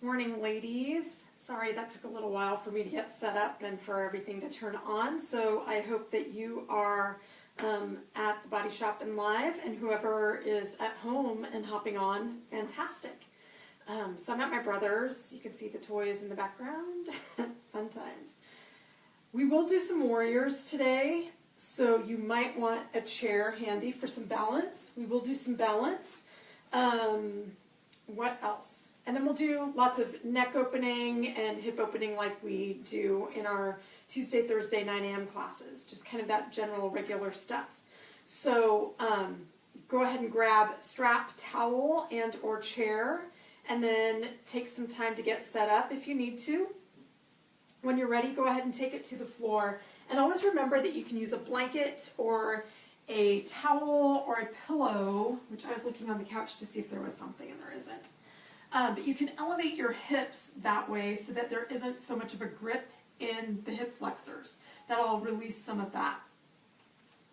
Morning, ladies. Sorry that took a little while for me to get set up and for everything to turn on. So I hope that you are at the Body Shop and live, and whoever is at home and hopping on, fantastic. So I'm at my brother's. You can see the toys in the background. Fun times. We will do some warriors today, so you might want a chair handy for some balance. We will do some balance. What else? And then we'll do lots of neck opening and hip opening like we do in our Tuesday, Thursday, 9 a.m. classes. Just kind of that general regular stuff. So go ahead and grab strap, towel, and or chair, and then take some time to get set up if you need to. When you're ready, go ahead and take it to the floor. And always remember that you can use a blanket or a towel or a pillow, which I was looking on the couch to see if there was something, and there isn't. But you can elevate your hips that way so that there isn't so much of a grip in the hip flexors. That'll release some of that.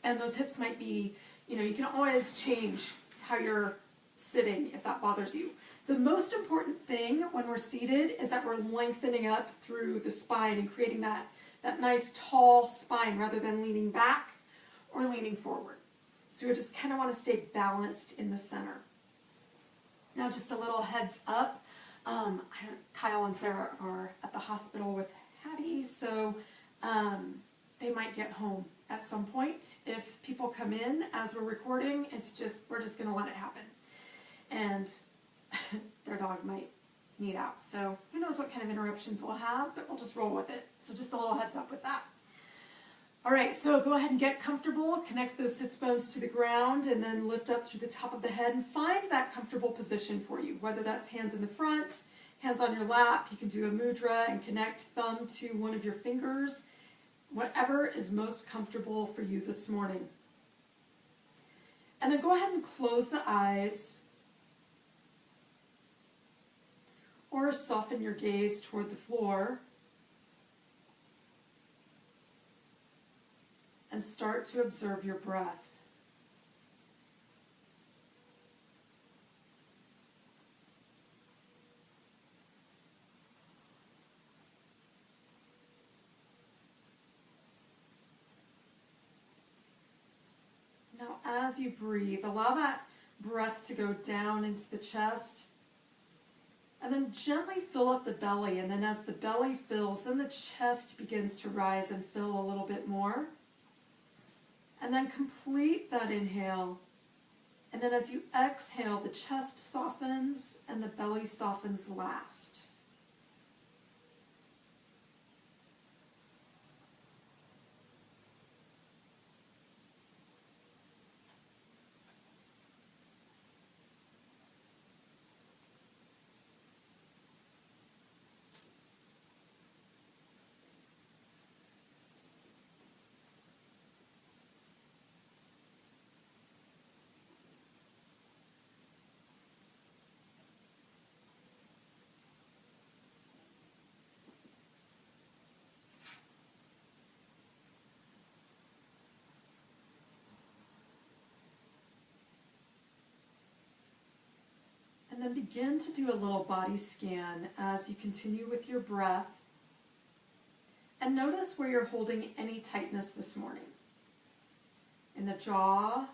And those hips might be, you can always change how you're sitting if that bothers you. The most important thing when we're seated is that we're lengthening up through the spine and creating that nice tall spine rather than leaning back or leaning forward. So you just kind of want to stay balanced in the center. Now just a little heads up, Kyle and Sarah are at the hospital with Hattie, so they might get home at some point. If people come in as we're recording, we're just going to let it happen. And their dog might need out. So who knows what kind of interruptions we'll have, but we'll just roll with it. So just a little heads up with that. All right, so go ahead and get comfortable, connect those sits bones to the ground, and then lift up through the top of the head and find that comfortable position for you, whether that's hands in the front, hands on your lap. You can do a mudra and connect thumb to one of your fingers, whatever is most comfortable for you this morning. And then go ahead and close the eyes or soften your gaze toward the floor. And start to observe your breath. Now as you breathe, allow that breath to go down into the chest, and then gently fill up the belly, and then as the belly fills, then the chest begins to rise and fill a little bit more. And then complete that inhale. And then as you exhale, the chest softens and the belly softens last. And then begin to do a little body scan as you continue with your breath. And notice where you're holding any tightness this morning. In the jaw,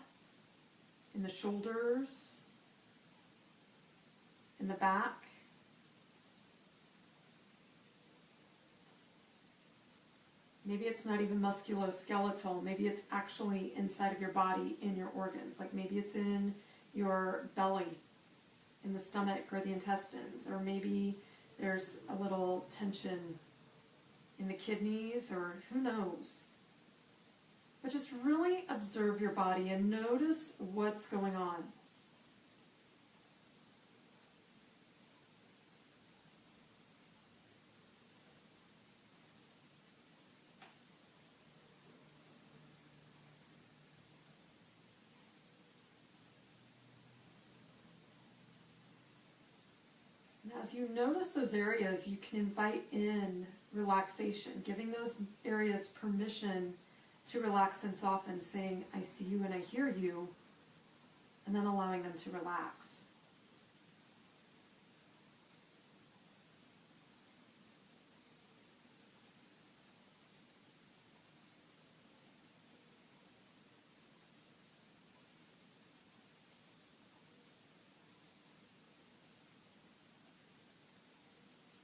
in the shoulders, in the back. Maybe it's not even musculoskeletal. Maybe it's actually inside of your body, in your organs. Like maybe it's in your belly, in the stomach or the intestines, or maybe there's a little tension in the kidneys, or who knows. But just really observe your body and notice what's going on. As you notice those areas, you can invite in relaxation, giving those areas permission to relax and soften, saying, I see you and I hear you, and then allowing them to relax.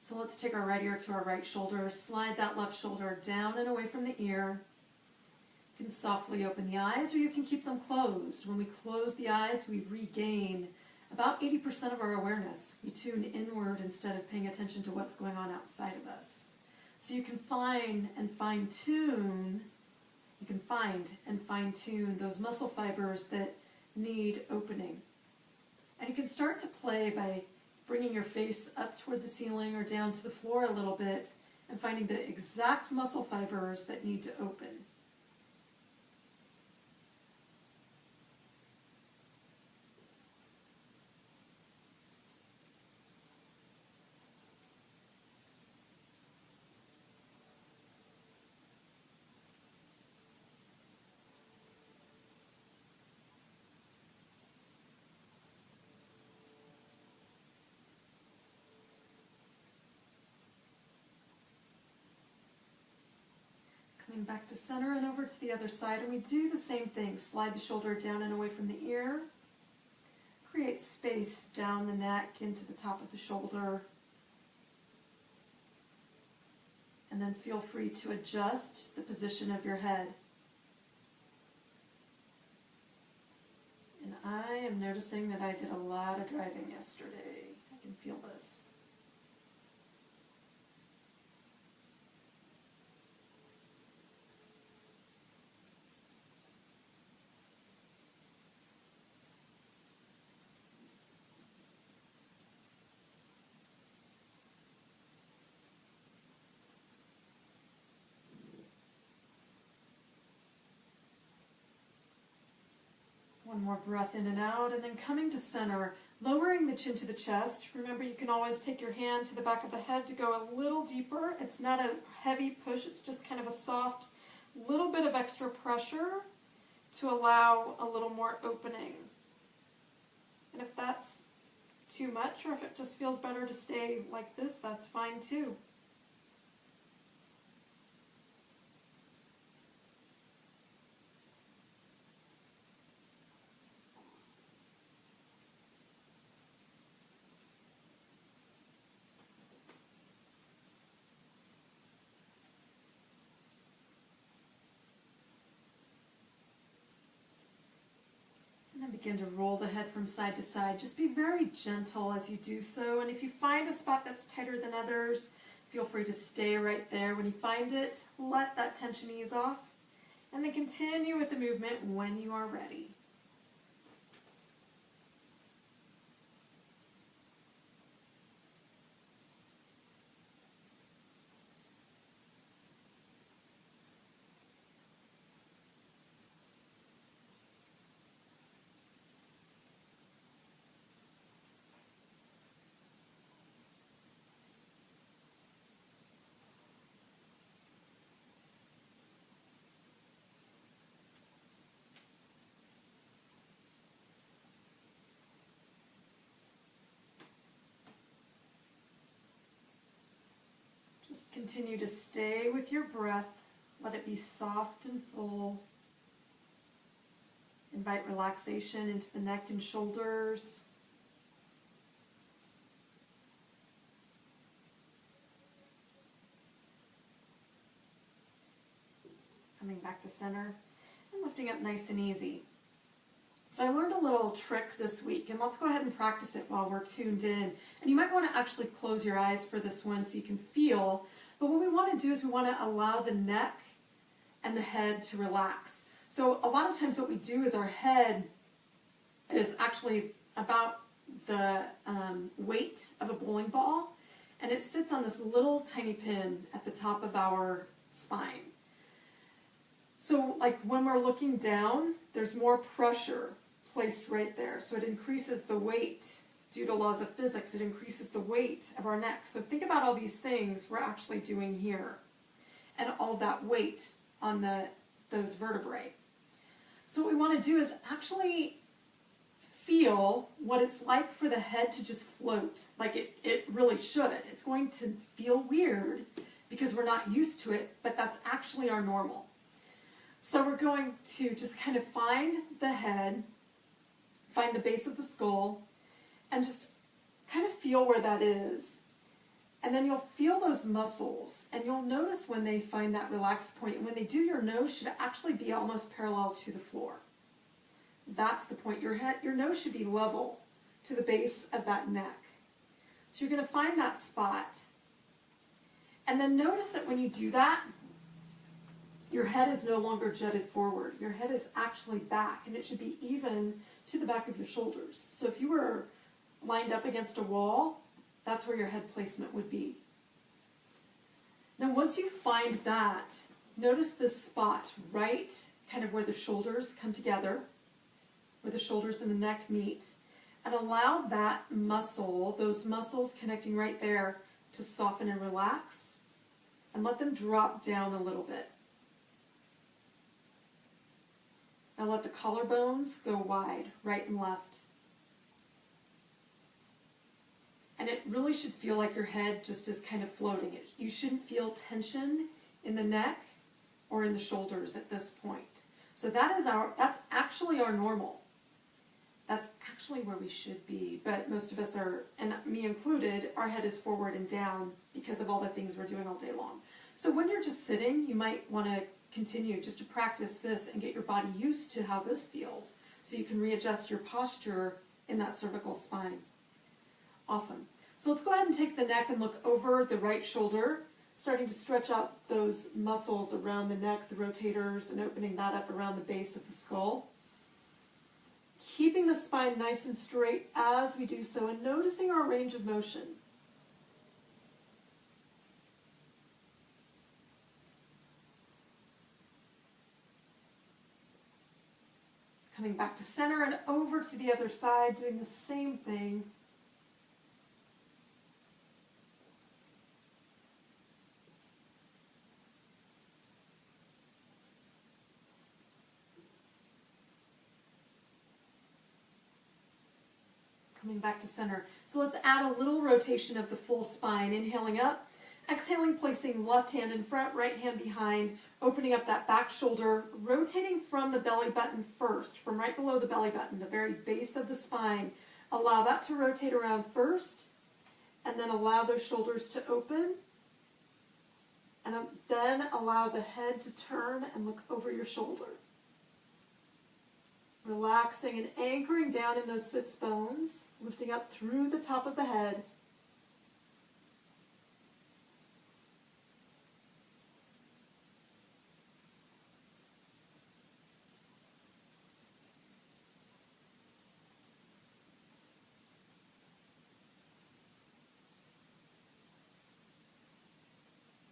So let's take our right ear to our right shoulder, slide that left shoulder down and away from the ear. You can softly open the eyes or you can keep them closed. When we close the eyes, we regain about 80% of our awareness. We tune inward instead of paying attention to what's going on outside of us. So you can find and fine-tune those muscle fibers that need opening. And you can start to play by bringing your face up toward the ceiling or down to the floor a little bit and finding the exact muscle fibers that need to open. Coming back to center and over to the other side, and we do the same thing. Slide the shoulder down and away from the ear. Create space down the neck into the top of the shoulder. And then feel free to adjust the position of your head. And I am noticing that I did a lot of driving yesterday. I can feel this. One more breath in and out, and then coming to center, lowering the chin to the chest. Remember, you can always take your hand to the back of the head to go a little deeper. It's not a heavy push, it's just kind of a soft, little bit of extra pressure to allow a little more opening. And if that's too much, or if it just feels better to stay like this, that's fine too. Begin to roll the head from side to side. Just be very gentle as you do so, and if you find a spot that's tighter than others, feel free to stay right there. When you find it, let that tension ease off, and then continue with the movement when you are ready. Just continue to stay with your breath. Let it be soft and full. Invite relaxation into the neck and shoulders. Coming back to center and lifting up nice and easy. So I learned a little trick this week, and let's go ahead and practice it while we're tuned in. And you might want to actually close your eyes for this one so you can feel. But what we want to do is we want to allow the neck and the head to relax. So a lot of times what we do is our head is actually about the weight of a bowling ball, and it sits on this little tiny pin at the top of our spine. So like when we're looking down, there's more pressure placed right there. So it increases the weight. Due to laws of physics, it increases the weight of our neck. So think about all these things we're actually doing here and all that weight on those vertebrae. So what we want to do is actually feel what it's like for the head to just float, like it really should. It's going to feel weird because we're not used to it, but that's actually our normal. So we're going to just kind of find the head, find the base of the skull, and just kind of feel where that is. And then you'll feel those muscles, and you'll notice when they find that relaxed point. And when they do, your nose should actually be almost parallel to the floor. That's the point. Your nose should be level to the base of that neck. So you're going to find that spot. And then notice that when you do that, your head is no longer jutted forward. Your head is actually back, and it should be even to the back of your shoulders. So if you were lined up against a wall, that's where your head placement would be. Now once you find that, notice this spot right kind of where the shoulders come together, where the shoulders and the neck meet, and allow that muscle, those muscles connecting right there, to soften and relax, and let them drop down a little bit. Now let the collarbones go wide, right and left. And it really should feel like your head just is kind of floating. You shouldn't feel tension in the neck or in the shoulders at this point. So that's actually our normal. That's actually where we should be. But most of us are, and me included, our head is forward and down because of all the things we're doing all day long. So when you're just sitting, you might want to continue just to practice this and get your body used to how this feels so you can readjust your posture in that cervical spine. Awesome. So let's go ahead and take the neck and look over the right shoulder, starting to stretch out those muscles around the neck, the rotators, and opening that up around the base of the skull. Keeping the spine nice and straight as we do so, and noticing our range of motion. Coming back to center and over to the other side, doing the same thing. Coming back to center. So let's add a little rotation of the full spine. Inhaling up, exhaling, placing left hand in front, right hand behind, opening up that back shoulder, rotating from the belly button first, from right below the belly button, the very base of the spine. Allow that to rotate around first, and then allow those shoulders to open, and then allow the head to turn and look over your shoulder. Relaxing and anchoring down in those sits bones, lifting up through the top of the head.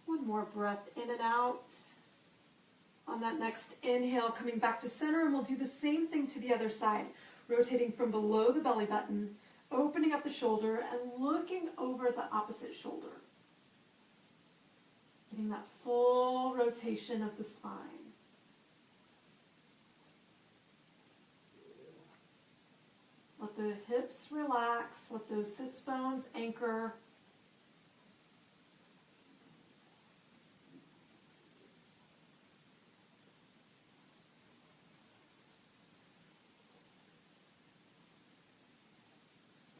One more breath in and out. On that next inhale, coming back to center, and we'll do the same thing to the other side. Rotating from below the belly button, opening up the shoulder, and looking over the opposite shoulder. Getting that full rotation of the spine. Let the hips relax, let those sits bones anchor.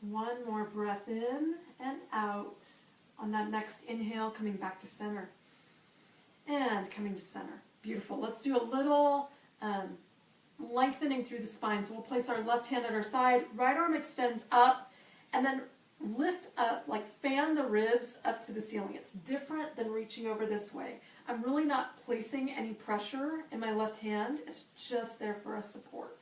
One more breath in and out. On that next inhale, coming back to center. And coming to center. Beautiful. Let's do a little lengthening through the spine. So we'll place our left hand at our side, right arm extends up, and then lift up, like fan the ribs up to the ceiling. It's different than reaching over this way. I'm really not placing any pressure in my left hand. It's just there for a support.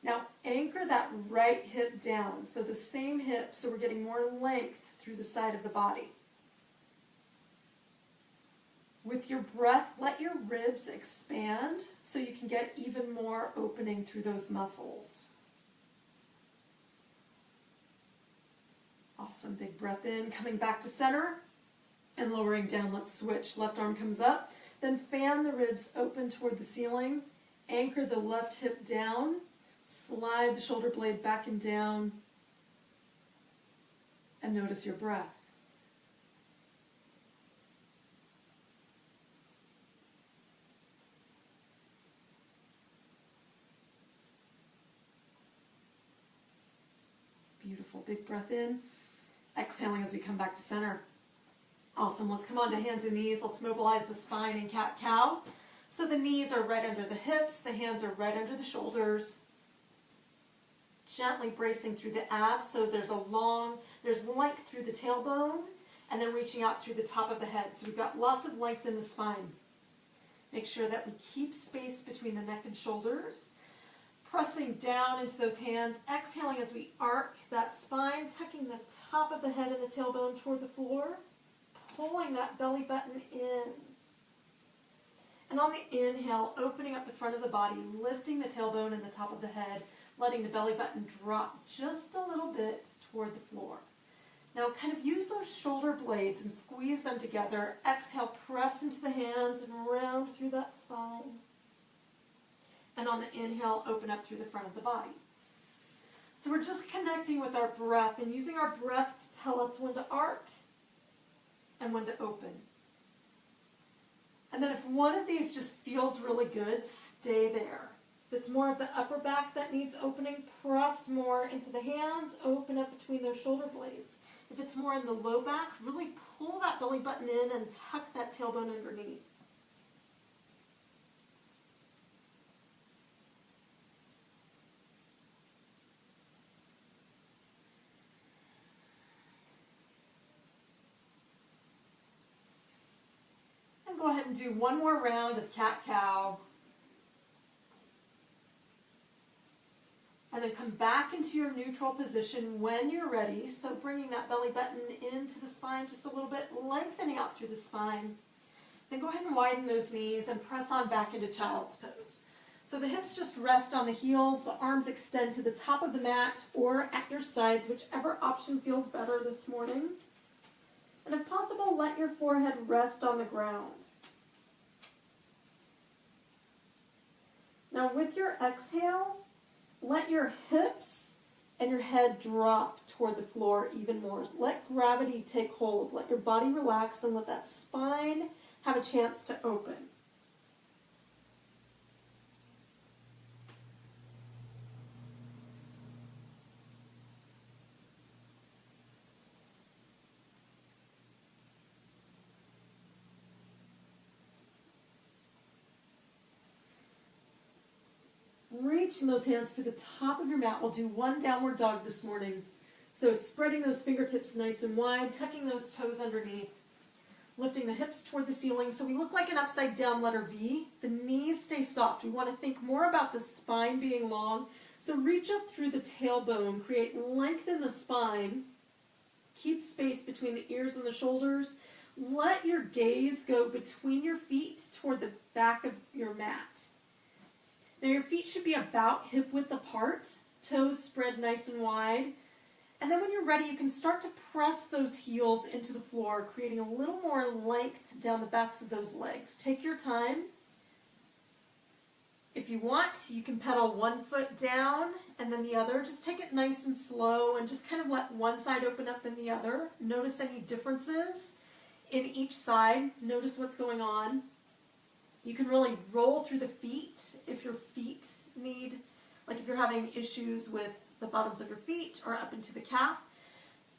Now anchor that right hip down, so the same hip, so we're getting more length through the side of the body. With your breath, let your ribs expand so you can get even more opening through those muscles. Awesome, big breath in, coming back to center and lowering down. Let's switch. Left arm comes up, then fan the ribs open toward the ceiling, anchor the left hip down, slide the shoulder blade back and down, and notice your breath. Beautiful, big breath in, exhaling as we come back to center. Awesome. Let's come on to hands and knees. Let's mobilize the spine in cat-cow. So the knees are right under the hips, the hands are right under the shoulders. Gently bracing through the abs so there's length through the tailbone and then reaching out through the top of the head. So we've got lots of length in the spine. Make sure that we keep space between the neck and shoulders. Pressing down into those hands, exhaling as we arc that spine, tucking the top of the head and the tailbone toward the floor, pulling that belly button in. And on the inhale, opening up the front of the body, lifting the tailbone and the top of the head, letting the belly button drop just a little bit toward the floor. Now kind of use those shoulder blades and squeeze them together. Exhale, press into the hands and round through that spine. And on the inhale, open up through the front of the body. So we're just connecting with our breath and using our breath to tell us when to arc and when to open. And then if one of these just feels really good, stay there. If it's more of the upper back that needs opening, press more into the hands, open up between those shoulder blades. If it's more in the low back, really pull that belly button in and tuck that tailbone underneath. And go ahead and do one more round of cat-cow. And then come back into your neutral position when you're ready. So bringing that belly button into the spine just a little bit, lengthening out through the spine. Then go ahead and widen those knees and press on back into child's pose. So the hips just rest on the heels, the arms extend to the top of the mat or at your sides, whichever option feels better this morning. And if possible, let your forehead rest on the ground. Now with your exhale, let your hips and your head drop toward the floor even more. Let gravity take hold. Let your body relax and let that spine have a chance to open. Reaching those hands to the top of your mat. We'll do one downward dog this morning. So spreading those fingertips nice and wide, tucking those toes underneath, lifting the hips toward the ceiling. So we look like an upside down letter V. The knees stay soft. We want to think more about the spine being long. So reach up through the tailbone, create length in the spine, keep space between the ears and the shoulders. Let your gaze go between your feet toward the back of your mat. Now your feet should be about hip width apart, toes spread nice and wide. And then when you're ready, you can start to press those heels into the floor, creating a little more length down the backs of those legs. Take your time. If you want, you can pedal one foot down and then the other. Just take it nice and slow and just kind of let one side open up than the other. Notice any differences in each side. Notice what's going on. You can really roll through the feet if your feet need, like if you're having issues with the bottoms of your feet or up into the calf.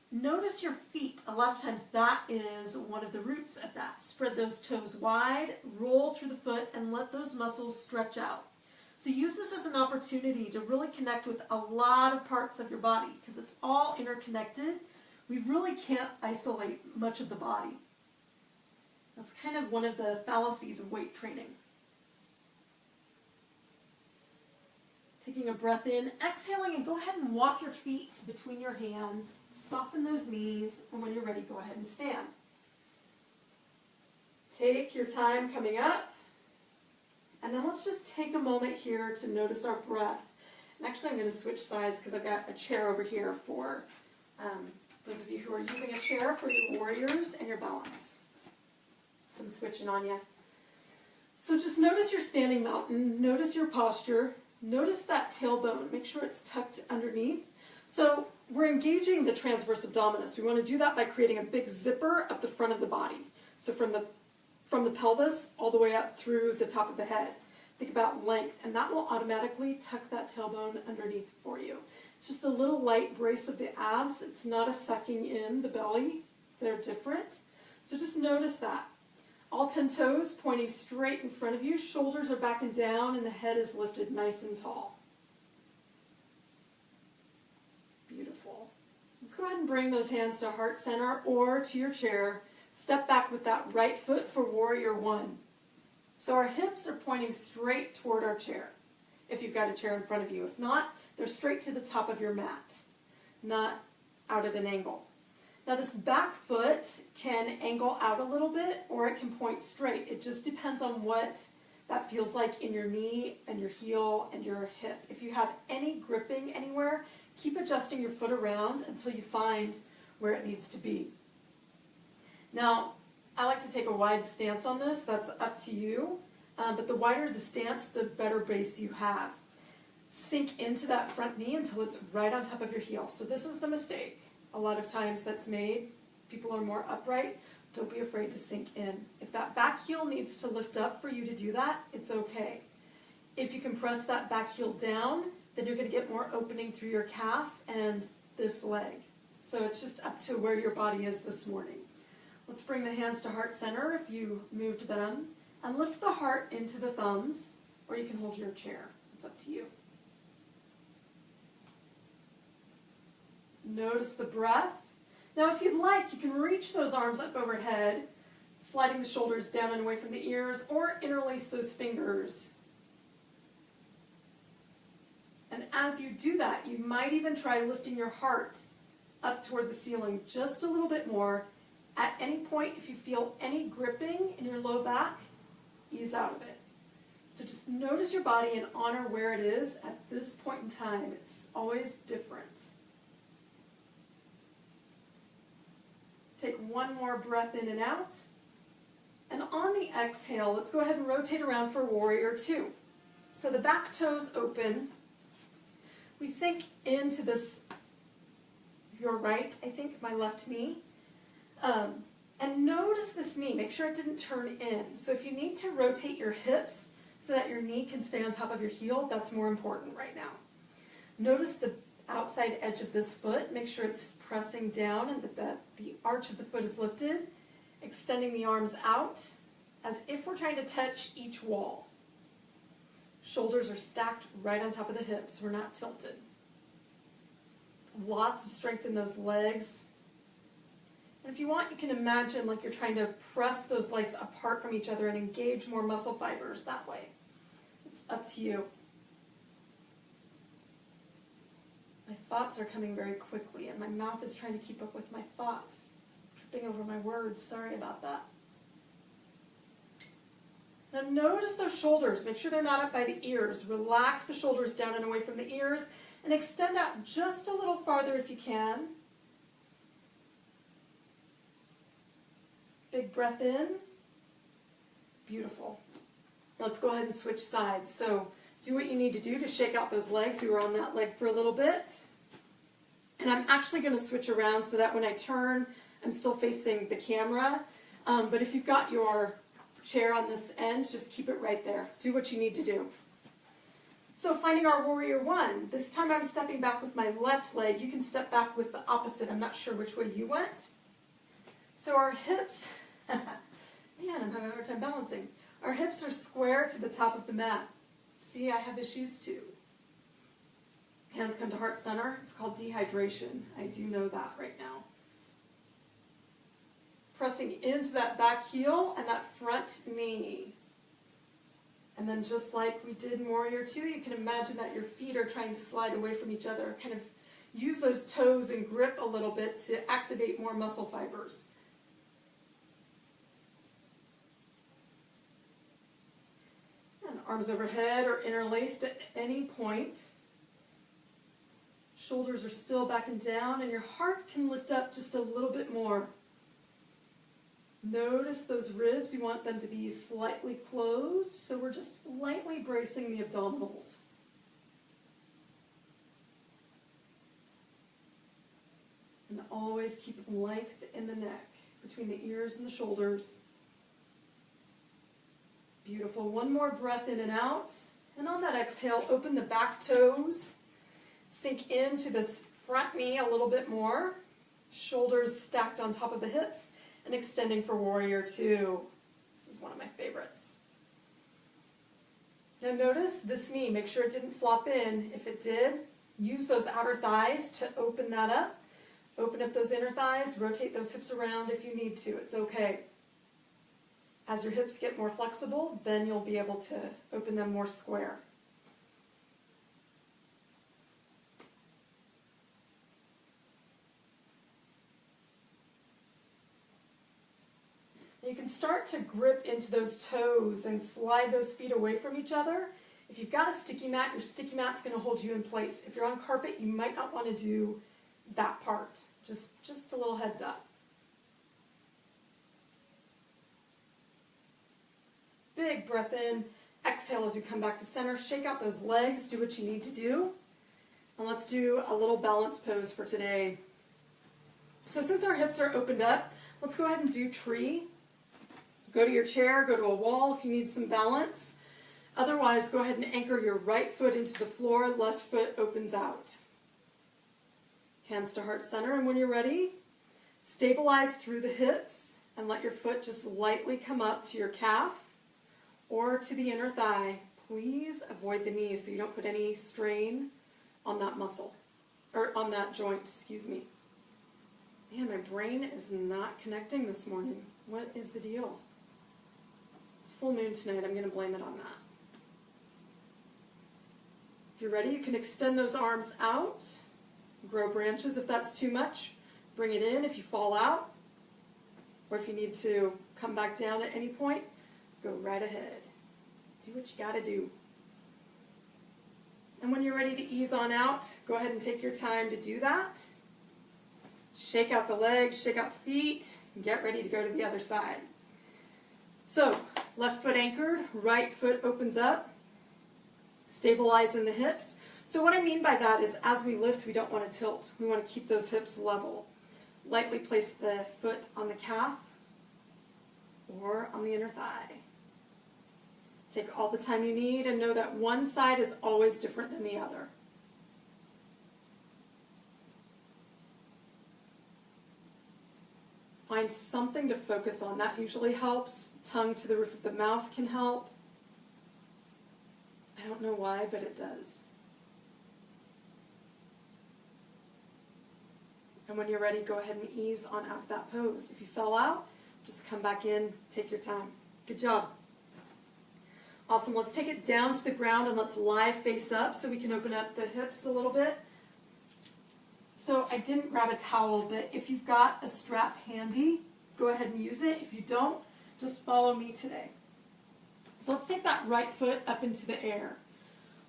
Notice your feet. A lot of times that is one of the roots of that. Spread those toes wide, roll through the foot, and let those muscles stretch out. So use this as an opportunity to really connect with a lot of parts of your body because it's all interconnected. We really can't isolate much of the body. That's kind of one of the fallacies of weight training. Taking a breath in, exhaling, and go ahead and walk your feet between your hands. Soften those knees, and when you're ready, go ahead and stand. Take your time coming up, and then let's just take a moment here to notice our breath. And actually, I'm going to switch sides because I've got a chair over here for those of you who are using a chair for your warriors and your balance. So I'm switching on you. So just notice your standing mountain, notice your posture, notice that tailbone, make sure it's tucked underneath. So we're engaging the transverse abdominis. We want to do that by creating a big zipper up the front of the body. So from the pelvis all the way up through the top of the head. Think about length, and that will automatically tuck that tailbone underneath for you. It's just a little light brace of the abs. It's not a sucking in the belly. They're different. So just notice that. All 10 toes pointing straight in front of you, shoulders are back and down, and the head is lifted nice and tall. Beautiful. Let's go ahead and bring those hands to heart center or to your chair. Step back with that right foot for warrior one. So our hips are pointing straight toward our chair, if you've got a chair in front of you. If not, they're straight to the top of your mat, not out at an angle. Now this back foot can angle out a little bit or it can point straight. It just depends on what that feels like in your knee and your heel and your hip. If you have any gripping anywhere, keep adjusting your foot around until you find where it needs to be. Now, I like to take a wide stance on this. That's up to you. But the wider the stance, the better base you have. Sink into that front knee until it's right on top of your heel. So this is the mistake. A lot of times that's made. People are more upright. Don't be afraid to sink in. If that back heel needs to lift up for you to do that, it's okay. If you can press that back heel down, then you're going to get more opening through your calf and this leg. So it's just up to where your body is this morning. Let's bring the hands to heart center if you moved them. And lift the heart into the thumbs, or you can hold your chair. It's up to you. Notice the breath. Now if you'd like, you can reach those arms up overhead, sliding the shoulders down and away from the ears, or interlace those fingers. And as you do that, you might even try lifting your heart up toward the ceiling just a little bit more. At any point, if you feel any gripping in your low back, ease out of it. So just notice your body and honor where it is at this point in time. It's always different. Take one more breath in and out. And on the exhale, let's go ahead and rotate around for warrior two. So the back toes open. We sink into this, your right, I think, my left knee. And notice this knee. Make sure it didn't turn in. So if you need to rotate your hips so that your knee can stay on top of your heel, that's more important right now. Notice the outside edge of this foot. Make sure it's pressing down and that the arch of the foot is lifted. Extending the arms out as if we're trying to touch each wall. Shoulders are stacked right on top of the hips. We're not tilted. Lots of strength in those legs. And if you want, you can imagine like you're trying to press those legs apart from each other and engage more muscle fibers that way. It's up to you. My thoughts are coming very quickly, and my mouth is trying to keep up with my thoughts. Tripping over my words, sorry about that. Now notice those shoulders. Make sure they're not up by the ears. Relax the shoulders down and away from the ears, and extend out just a little farther if you can. Big breath in. Beautiful. Let's go ahead and switch sides. So do what you need to do to shake out those legs. We were on that leg for a little bit. And I'm actually going to switch around so that when I turn, I'm still facing the camera. But if you've got your chair on this end, just keep it right there. Do what you need to do. So finding our warrior one. This time I'm stepping back with my left leg. You can step back with the opposite. I'm not sure which way you went. So our hips, man, I'm having a hard time balancing. Our hips are square to the top of the mat. See, I have issues too. Hands come to heart center. It's called dehydration. I do know that right now. Pressing into that back heel and that front knee. And then just like we did in Warrior 2, you can imagine that your feet are trying to slide away from each other. Kind of use those toes and grip a little bit to activate more muscle fibers. And arms overhead or interlaced at any point. Shoulders are still back and down, and your heart can lift up just a little bit more. Notice those ribs, you want them to be slightly closed, so we're just lightly bracing the abdominals. And always keep length in the neck, between the ears and the shoulders. Beautiful. One more breath in and out. And on that exhale, open the back toes. Sink into this front knee a little bit more. Shoulders stacked on top of the hips. and extending for warrior two. This is one of my favorites. Now notice this knee, make sure it didn't flop in. If it did, use those outer thighs to open that up. Open up those inner thighs, rotate those hips around if you need to, it's okay. As your hips get more flexible, then you'll be able to open them more square. You can start to grip into those toes and slide those feet away from each other. If you've got a sticky mat, your sticky mat's going to hold you in place. If you're on carpet, you might not want to do that part. Just a little heads up. Big breath in. Exhale as we come back to center. Shake out those legs. Do what you need to do. And let's do a little balance pose for today. So since our hips are opened up, let's go ahead and do tree. Go to your chair, go to a wall if you need some balance. Otherwise, go ahead and anchor your right foot into the floor, left foot opens out. Hands to heart center, and when you're ready, stabilize through the hips and let your foot just lightly come up to your calf or to the inner thigh. Please avoid the knee so you don't put any strain on that muscle, or on that joint, excuse me. Man, my brain is not connecting this morning. What is the deal? It's full moon tonight. I'm going to blame it on that. If you're ready, you can extend those arms out. Grow branches if that's too much. Bring it in if you fall out. Or if you need to come back down at any point, go right ahead. Do what you got to do. And when you're ready to ease on out, go ahead and take your time to do that. Shake out the legs, shake out the feet, and get ready to go to the other side. So, left foot anchored, right foot opens up, stabilize in the hips. So what I mean by that is as we lift, we don't want to tilt. We want to keep those hips level. Lightly place the foot on the calf or on the inner thigh. Take all the time you need and know that one side is always different than the other. Find something to focus on. That usually helps. Tongue to the roof of the mouth can help. I don't know why, but it does. And when you're ready, go ahead and ease on out of that pose. If you fell out, just come back in, take your time. Good job. Awesome. Let's take it down to the ground and let's lie face up so we can open up the hips a little bit. So I didn't grab a towel, but if you've got a strap handy, go ahead and use it. If you don't, just follow me today. So let's take that right foot up into the air,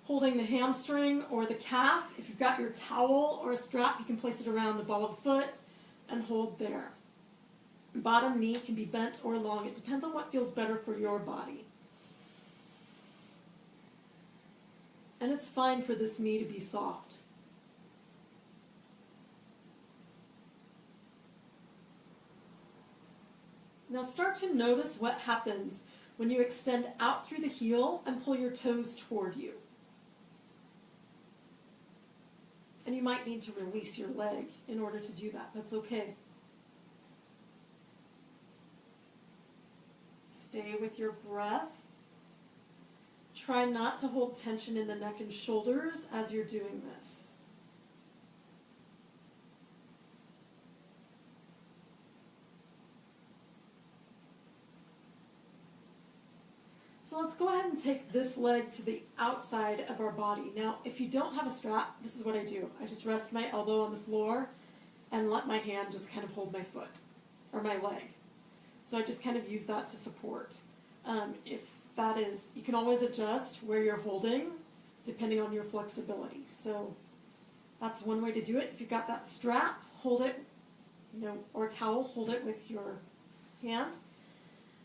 holding the hamstring or the calf. If you've got your towel or a strap, you can place it around the ball of the foot and hold there. Bottom knee can be bent or long. It depends on what feels better for your body. And it's fine for this knee to be soft. Now start to notice what happens when you extend out through the heel and pull your toes toward you. And you might need to release your leg in order to do that. That's okay. Stay with your breath. Try not to hold tension in the neck and shoulders as you're doing this. So let's go ahead and take this leg to the outside of our body. Now, if you don't have a strap, this is what I do. I just rest my elbow on the floor and let my hand just kind of hold my foot or my leg. So I just kind of use that to support. If that is, you can always adjust where you're holding depending on your flexibility. So that's one way to do it. If you've got that strap, hold it, or towel, hold it with your hand.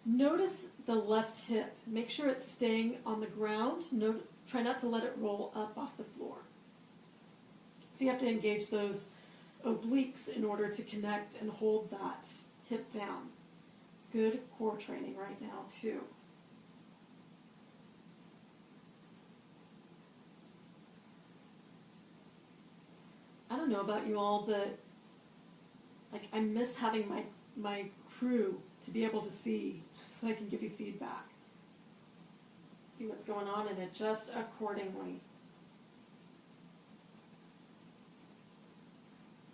Notice the left hip. Make sure it's staying on the ground. Try not to let it roll up off the floor. So you have to engage those obliques in order to connect and hold that hip down. Good core training right now, too. I don't know about you all, but I miss having my crew to be able to see so I can give you feedback. See what's going on and adjust accordingly.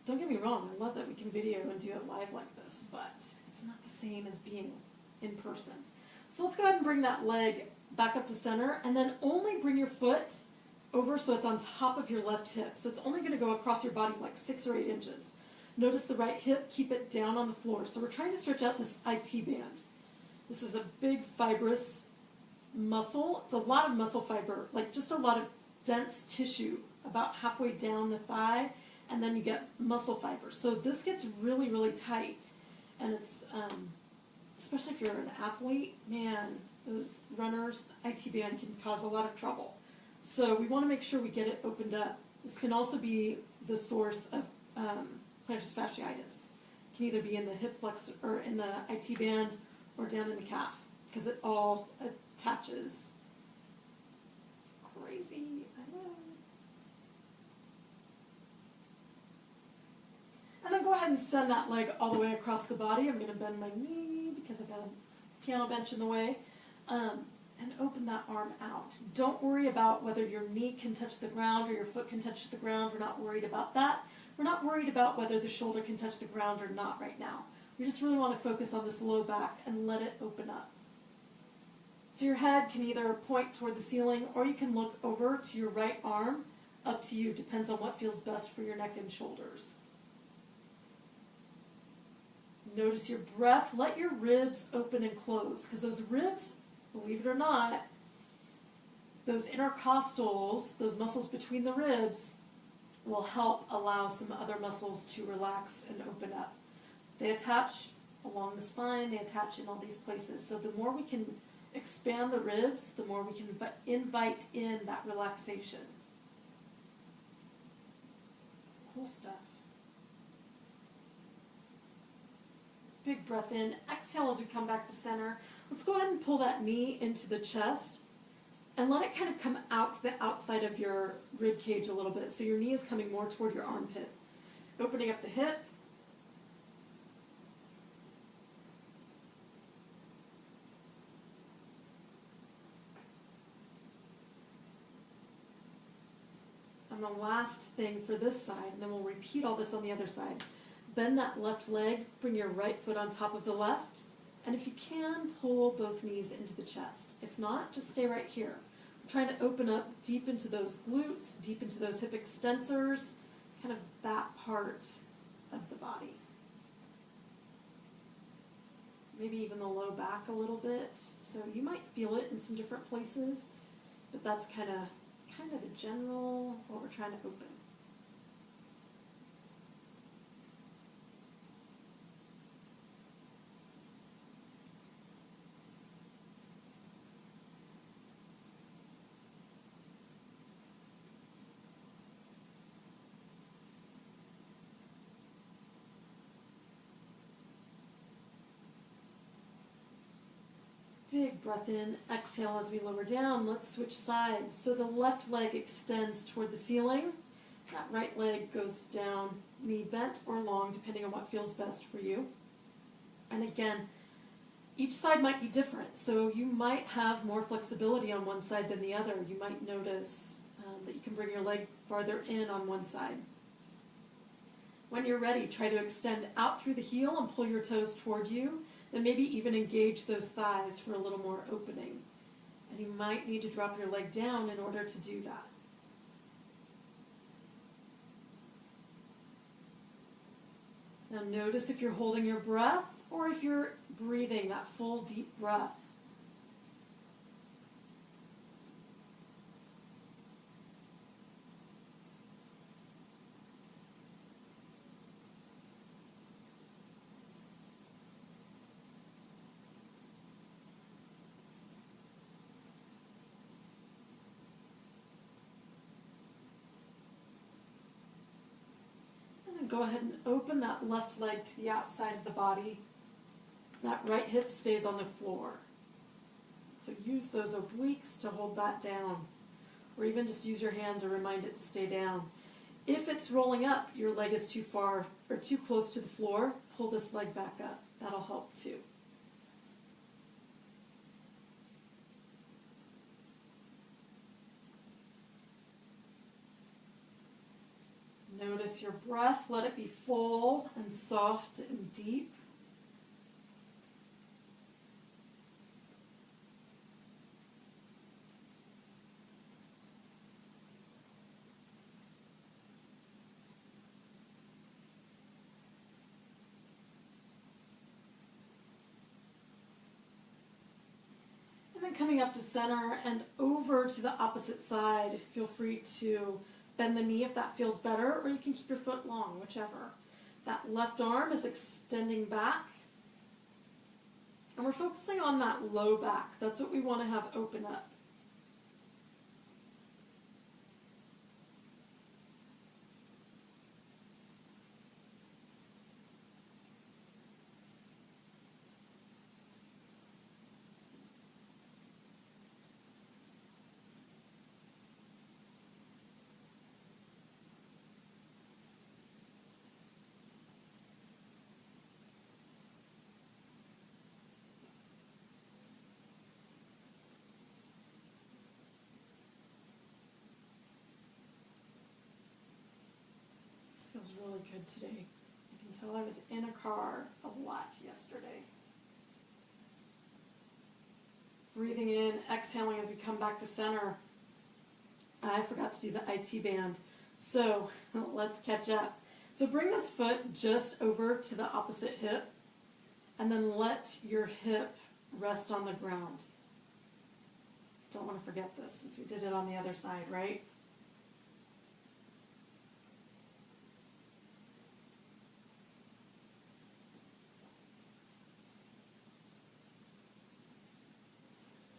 Don't get me wrong, I love that we can video and do it live like this, but it's not the same as being in person. So let's go ahead and bring that leg back up to center, and then only bring your foot over so it's on top of your left hip. So it's only going to go across your body like 6 or 8 inches. Notice the right hip, keep it down on the floor. So we're trying to stretch out this IT band. This is a big fibrous muscle. It's a lot of muscle fiber, like just a lot of dense tissue about halfway down the thigh, and then you get muscle fiber. So this gets really, really tight, and it's, especially if you're an athlete, man, those runners, the IT band can cause a lot of trouble. So we want to make sure we get it opened up. This can also be the source of plantar fasciitis. It can either be in the hip flexor or in the IT band or down in the calf, because it all attaches. Crazy, I know. And then go ahead and send that leg all the way across the body. I'm going to bend my knee because I've got a piano bench in the way. And open that arm out. Don't worry about whether your knee can touch the ground or your foot can touch the ground. We're not worried about that. We're not worried about whether the shoulder can touch the ground or not right now. We just really want to focus on this low back and let it open up. So your head can either point toward the ceiling or you can look over to your right arm. Up to you. Depends on what feels best for your neck and shoulders. Notice your breath. Let your ribs open and close, because those ribs, believe it or not, those intercostals, those muscles between the ribs, will help allow some other muscles to relax and open up. They attach along the spine, they attach in all these places. So the more we can expand the ribs, the more we can invite in that relaxation. Cool stuff. Big breath in. Exhale as we come back to center. Let's go ahead and pull that knee into the chest and let it kind of come out to the outside of your rib cage a little bit. So your knee is coming more toward your armpit. Opening up the hip. And the last thing for this side, and then we'll repeat all this on the other side. Bend that left leg, bring your right foot on top of the left, and if you can, pull both knees into the chest. If not, just stay right here. I'm trying to open up deep into those glutes, deep into those hip extensors, kind of that part of the body. Maybe even the low back a little bit. So you might feel it in some different places, but that's kind of the general, what we're trying to open. Big breath in, exhale as we lower down. Let's switch sides. So the left leg extends toward the ceiling. That right leg goes down, knee bent or long, depending on what feels best for you. And again, each side might be different. So you might have more flexibility on one side than the other. You might notice that you can bring your leg farther in on one side. When you're ready, try to extend out through the heel and pull your toes toward you. Then maybe even engage those thighs for a little more opening. And you might need to drop your leg down in order to do that. Now notice if you're holding your breath or if you're breathing that full deep breath. Go ahead and open that left leg to the outside of the body. That right hip stays on the floor. So use those obliques to hold that down. Or even just use your hand to remind it to stay down. If it's rolling up, your leg is too far or too close to the floor, pull this leg back up. That'll help too. Notice your breath. Let it be full and soft and deep. And then coming up to center and over to the opposite side, feel free to bend the knee if that feels better, or you can keep your foot long, whichever. That left arm is extending back. And we're focusing on that low back. That's what we want to have open up. Feels really good today. I can tell I was in a car a lot yesterday. Breathing in, exhaling as we come back to center. I forgot to do the IT band, so let's catch up. So bring this foot just over to the opposite hip, and then let your hip rest on the ground. Don't want to forget this since we did it on the other side, right?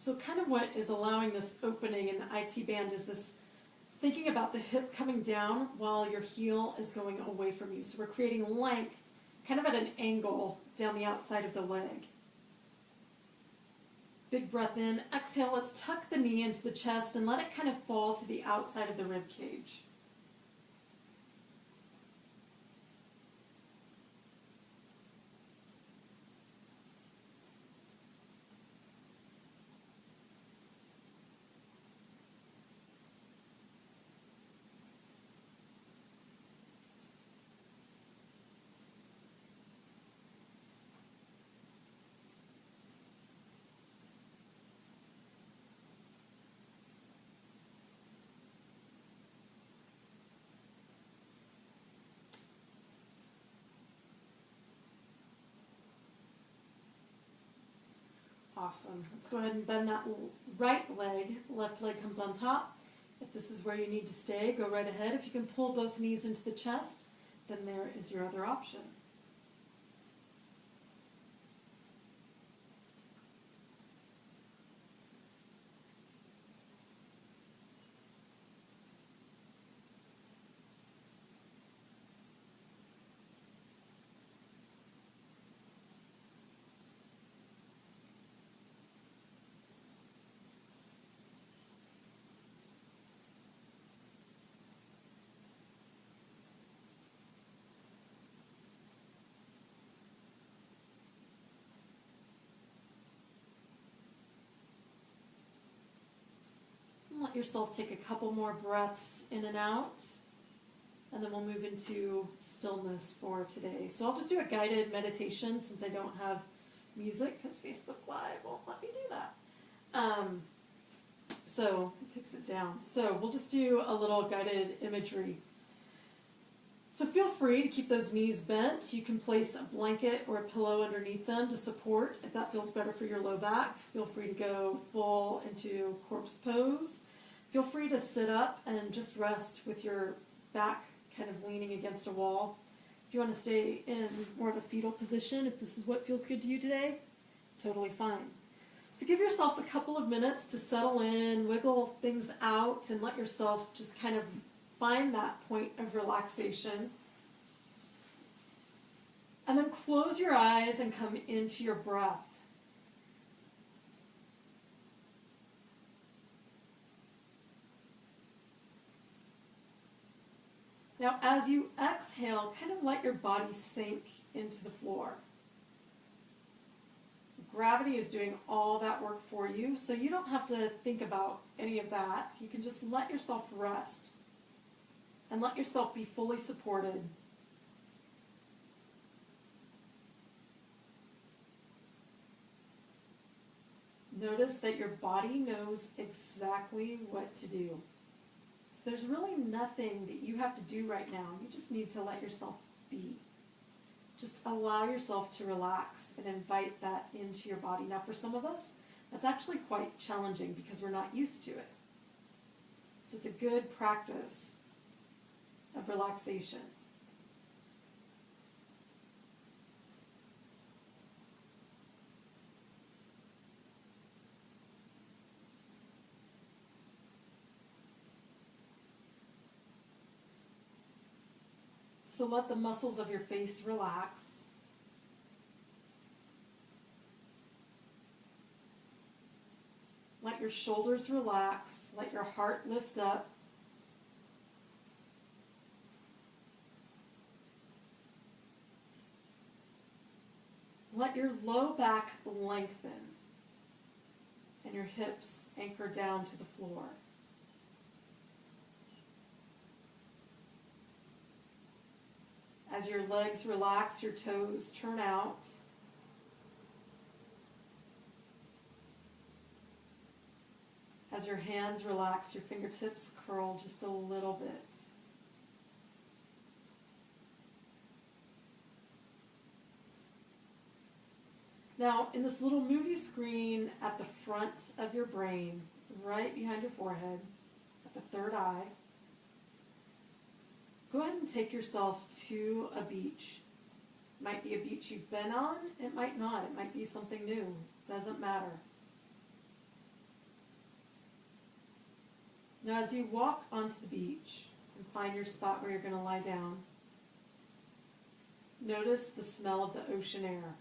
So kind of what is allowing this opening in the IT band is this thinking about the hip coming down while your heel is going away from you. So we're creating length kind of at an angle down the outside of the leg. Big breath in. Exhale, let's tuck the knee into the chest and let it kind of fall to the outside of the rib cage. Awesome. Let's go ahead and bend that right leg. Left leg comes on top. If this is where you need to stay, go right ahead. If you can pull both knees into the chest, then there is your other option. Let yourself take a couple more breaths in and out, and then we'll move into stillness for today. So I'll just do a guided meditation since I don't have music because Facebook Live won't let me do that. So it takes it down. So we'll just do a little guided imagery. So feel free to keep those knees bent. You can place a blanket or a pillow underneath them to support if that feels better for your low back. Feel free to go full into corpse pose. Feel free to sit up and just rest with your back kind of leaning against a wall. If you want to stay in more of a fetal position, if this is what feels good to you today, totally fine. So give yourself a couple of minutes to settle in, wiggle things out, and let yourself just kind of find that point of relaxation. And then close your eyes and come into your breath. Now, as you exhale, kind of let your body sink into the floor. Gravity is doing all that work for you, so you don't have to think about any of that. You can just let yourself rest and let yourself be fully supported. Notice that your body knows exactly what to do. So there's really nothing that you have to do right now. You just need to let yourself be. Just allow yourself to relax and invite that into your body. Now, for some of us, that's actually quite challenging because we're not used to it. So it's a good practice of relaxation. So let the muscles of your face relax. Let your shoulders relax. Let your heart lift up. Let your low back lengthen and your hips anchor down to the floor. As your legs relax, your toes turn out. As your hands relax, your fingertips curl just a little bit. Now, in this little movie screen at the front of your brain, right behind your forehead, at the third eye, go ahead and take yourself to a beach. It might be a beach you've been on, it might not. It might be something new. It doesn't matter. Now, as you walk onto the beach and find your spot where you're going to lie down, notice the smell of the ocean air.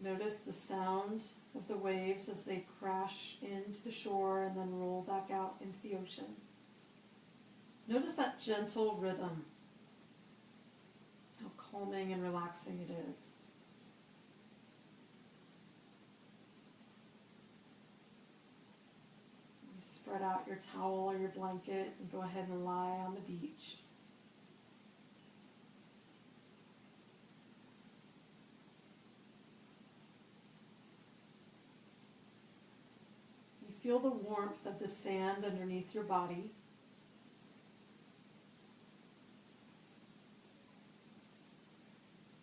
Notice the sound of the waves as they crash into the shore and then roll back out into the ocean. Notice that gentle rhythm, how calming and relaxing it is. You spread out your towel or your blanket and go ahead and lie on the beach. Feel the warmth of the sand underneath your body.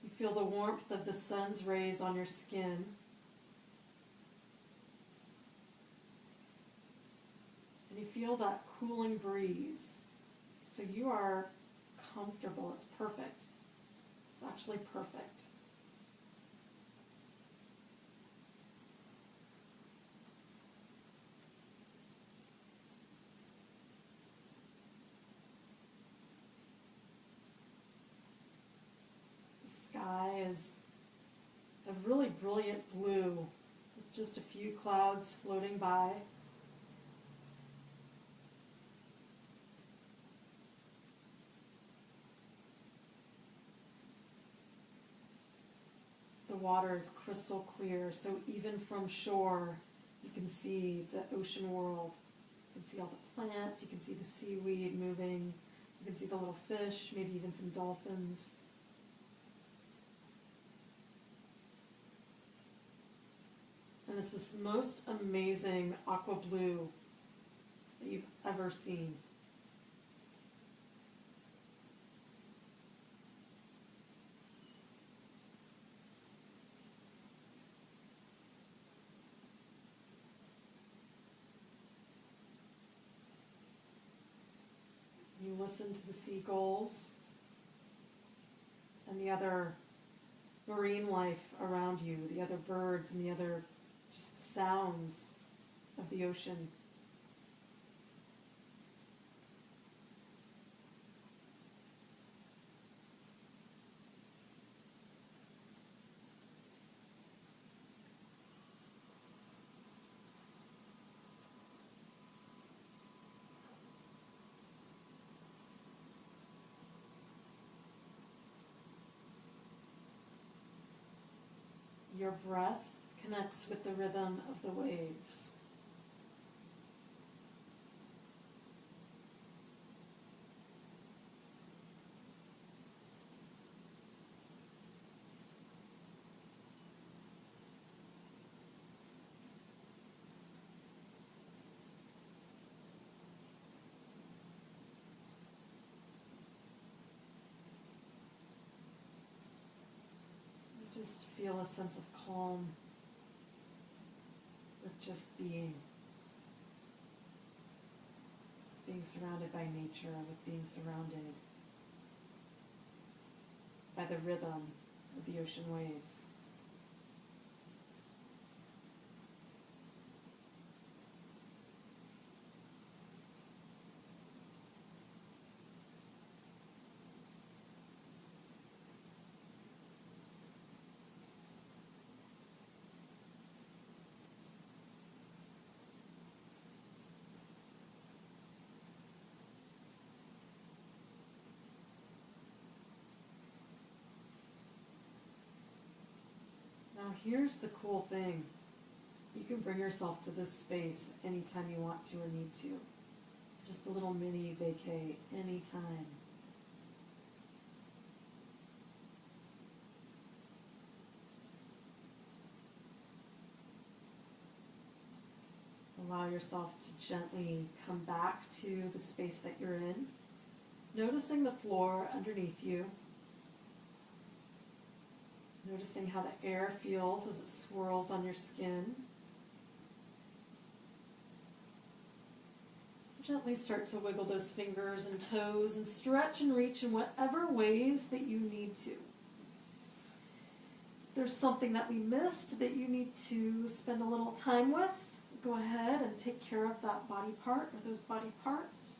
You feel the warmth of the sun's rays on your skin. And you feel that cooling breeze. So you are comfortable. It's perfect. It's actually perfect. Sky is a really brilliant blue with just a few clouds floating by. The water is crystal clear, so even from shore you can see the ocean world. You can see all the plants, you can see the seaweed moving, you can see the little fish, maybe even some dolphins. And it's this most amazing aqua blue that you've ever seen. You listen to the seagulls and the other marine life around you, the other birds and the other just sounds of the ocean. your breath connects with the rhythm of the waves. Just feel a sense of calm with just being surrounded by nature, with being surrounded by the rhythm of the ocean waves. Now here's the cool thing. You can bring yourself to this space anytime you want to or need to. Just a little mini vacay anytime. Allow yourself to gently come back to the space that you're in, noticing the floor underneath you. Noticing how the air feels as it swirls on your skin. Gently start to wiggle those fingers and toes and stretch and reach in whatever ways that you need to. If there's something that we missed that you need to spend a little time with, go ahead and take care of that body part or those body parts.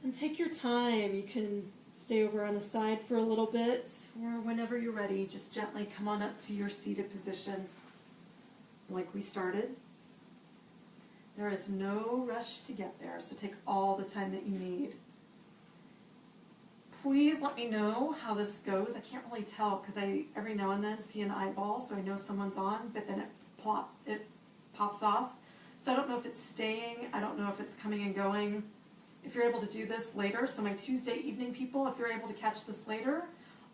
And take your time. You can stay over on the side for a little bit, or whenever you're ready, just gently come on up to your seated position like we started. There is no rush to get there, so take all the time that you need. Please let me know how this goes. I can't really tell because I every now and then see an eyeball, so I know someone's on, but then it pops off. So I don't know if it's staying, I don't know if it's coming and going. If you're able to do this later, so my Tuesday evening people, if you're able to catch this later,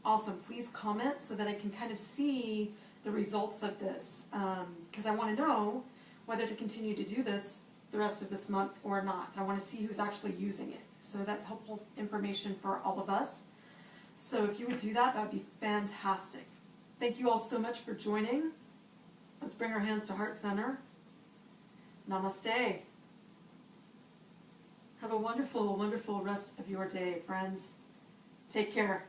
awesome. Please comment so that I can kind of see the results of this, because I want to know whether to continue to do this the rest of this month or not. I want to see who's actually using it. So that's helpful information for all of us. So if you would do that, that would be fantastic. Thank you all so much for joining. Let's bring our hands to heart center. Namaste. Have a wonderful, wonderful rest of your day, friends. Take care.